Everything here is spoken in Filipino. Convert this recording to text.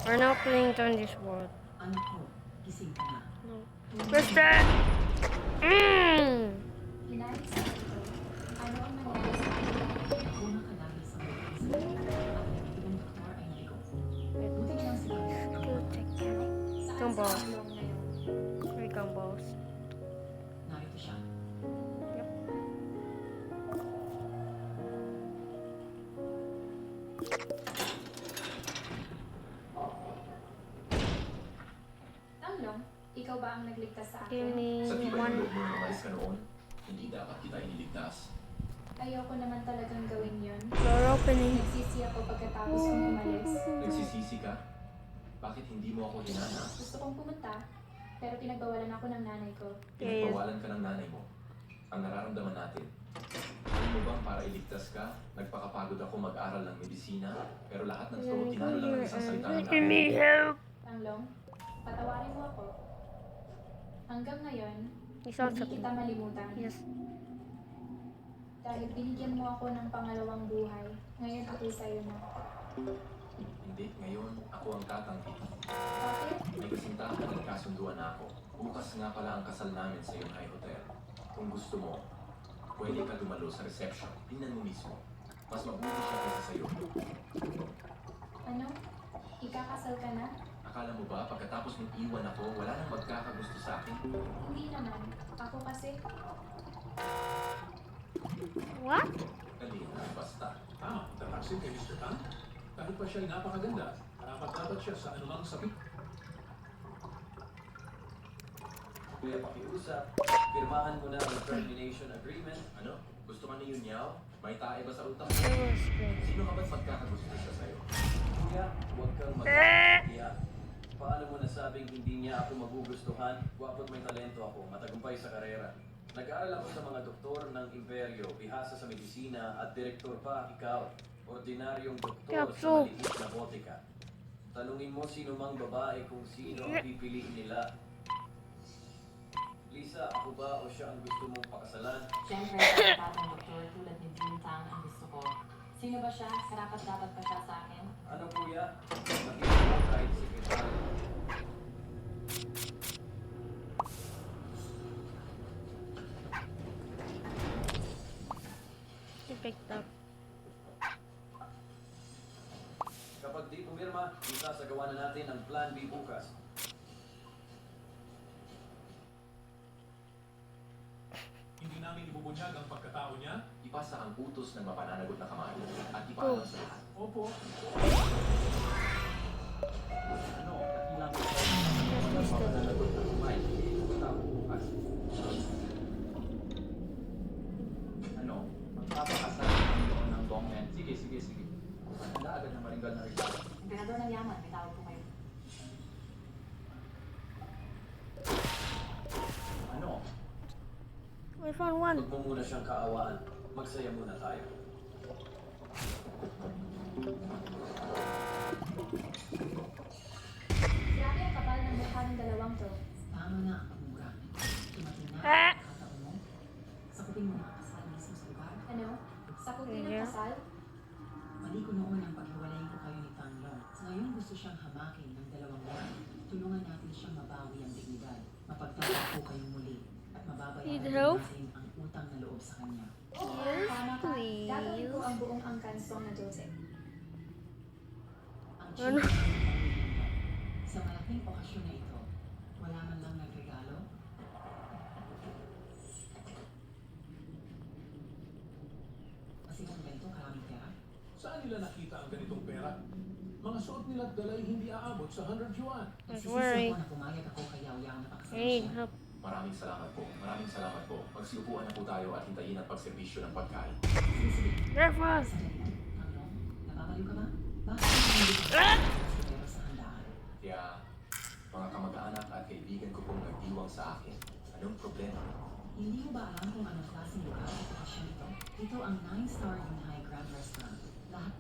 We're not playing on this world. Anak ko, gising ka na. No. Mister! Hinayos sa ito. Ano ang nangyari sa akin? Una ka dahil sa mga sakit at ibang doktor ay naligo. Buti na lang si Gabriel. Saan Gumball. sa Tanglong ngayon? Three gumballs. Narito siya. Yep. Tanglong, ikaw ba ang nagligtas sa Give akin? me Sa tibay ng one. loob mo nang umalis ka noon, hindi dapat kita iniligtas. Ayoko naman talagang gawin yun. Door opening. Nagsisi ako pagkatapos kong umalis. Nagsisisi ka? Bakit hindi mo ako hinana? Gusto kong pumunta, pero pinagbawalan ako ng nanay ko. Pinagpawalan ka ng nanay mo. Ang nararamdaman natin. Alam mo bang para iligtas ka, nagpakapagod ako mag-aral ng medisina, pero lahat ng turo tinalo lang ng isang salita ng Give me nanay. help. Tanglong, patawarin mo ako. Hanggang ngayon, He sounds hindi kita malimutan. Yes. Dahil binigyan mo ako ng pangalawang buhay, ngayon ako sa'yo na. Hindi, ngayon ako ang tatanggi. Bakit? May kasintahan at nagkasunduan na ako. Bukas nga pala ang kasal namin sa Yunhai Hotel. Kung gusto mo, pwede ka dumalo sa reception. Tingnan mo mismo. Mas mabuti siya kaysa sa'yo. Ano? Ikakasal ka na? Akala mo ba pagkatapos ng iwan ako, wala nang magkakagusto sa akin? Hindi naman. Ako kasi, What? Kalina, basta. Tama, tataksin kay Mr. Tan. Kahit pa siya ay napakaganda, dapat siya sa anumang sabik. Kuya, pakiusap. Pirmahan mo na ang termination agreement. Ano? Gusto ka ni Yunyaw? May tae ba sa utak That mo? was good. Sino ka ba't magkakagusto siya sa'yo? Kuya, huwag kang mag-iiya. Paano mo nasabing hindi niya ako magugustuhan? Gwapo't may talento ako, matagumpay sa karera. Nag-aaral ako sa mga doktor ng imperyo, bihasa sa medisina at direktor pa, ikaw. Ordinaryong doktor Yup, sa so- maliit na botika. Tanungin mo sino mang babae kung sino ang pipiliin nila. Lisa, ako ba o siya ang gusto mong pakasalan? Siyempre, sa batang doktor tulad ni Jun Tang ang gusto ko. Sino ba siya? Sarapat dapat pa siya sa akin? Ano kuya? Makita mo kahit sekretaryo. He picked up. Kapag di pumirma, isasagawa na natin ang Plan B bukas. Hindi namin ibubunyag ang pagkatao niya. Ipasa ang utos ng mapananagot na kamay at ipaalam sa lahat. Opo. Ano, kakilang ko ang mapananagot na kamay. Tapos bukas. Ano, magpapakasal ng doon ng bongmen. Sige. Handa agad ng maringgal na regalo. Emperador ng yaman, may tawag po kayo. Ano? We found one. Huwag mo muna siyang kaawaan. Magsaya muna tayo. grabe ang kapal ng mukha ng dalawang to. Tama na ang pagmura. Tumating na Ah! ang pagkataon mo. Sakupin mo na ang kasal mismo sa lugar. Ano? Sa kutin ng Yeah. kasal? Mali ko noon ang paghiwalayin ko kayo ni Tanglong. Sa ngayon gusto siyang hamakin ng dalawang buwan. Tulungan natin siyang mabawi ang dignidad. Mapagtanggap ko kayong muli. At mababayaran Need din help? natin ang utang na loob sa kanya. Yes, Tama ka. please. Gagawin ko ang buong angkansong na Joseph. Ang Ano? chika ng pamilya. Sa malaking okasyon na ito, wala man lang nagregalo. Kasi kung ganito karaming pera, Saan nila nakita ang ganitong pera? Mga suot nila at dalay hindi aabot sa 100 yuan. Don't nagsisisi worry. ako na pumayag ako kay Yao Yao na pakasal I need siya. help. Maraming salamat po. Magsiupuan na po tayo at hintayin ang pagserbisyo ng pagkain. Sige. Breakfast. Sandali lang. Tanglong, nababaliw ka ba? Bakit hindi ka pero sa handaan? Kaya, mga kamag-anak at kaibigan ko pong nagdiwang sa akin. Anong problema? Hindi mo ba alam kung anong klaseng lugar at okasyon ito? Ito ang 9-star Yunhai Grand Restaurant. Lahat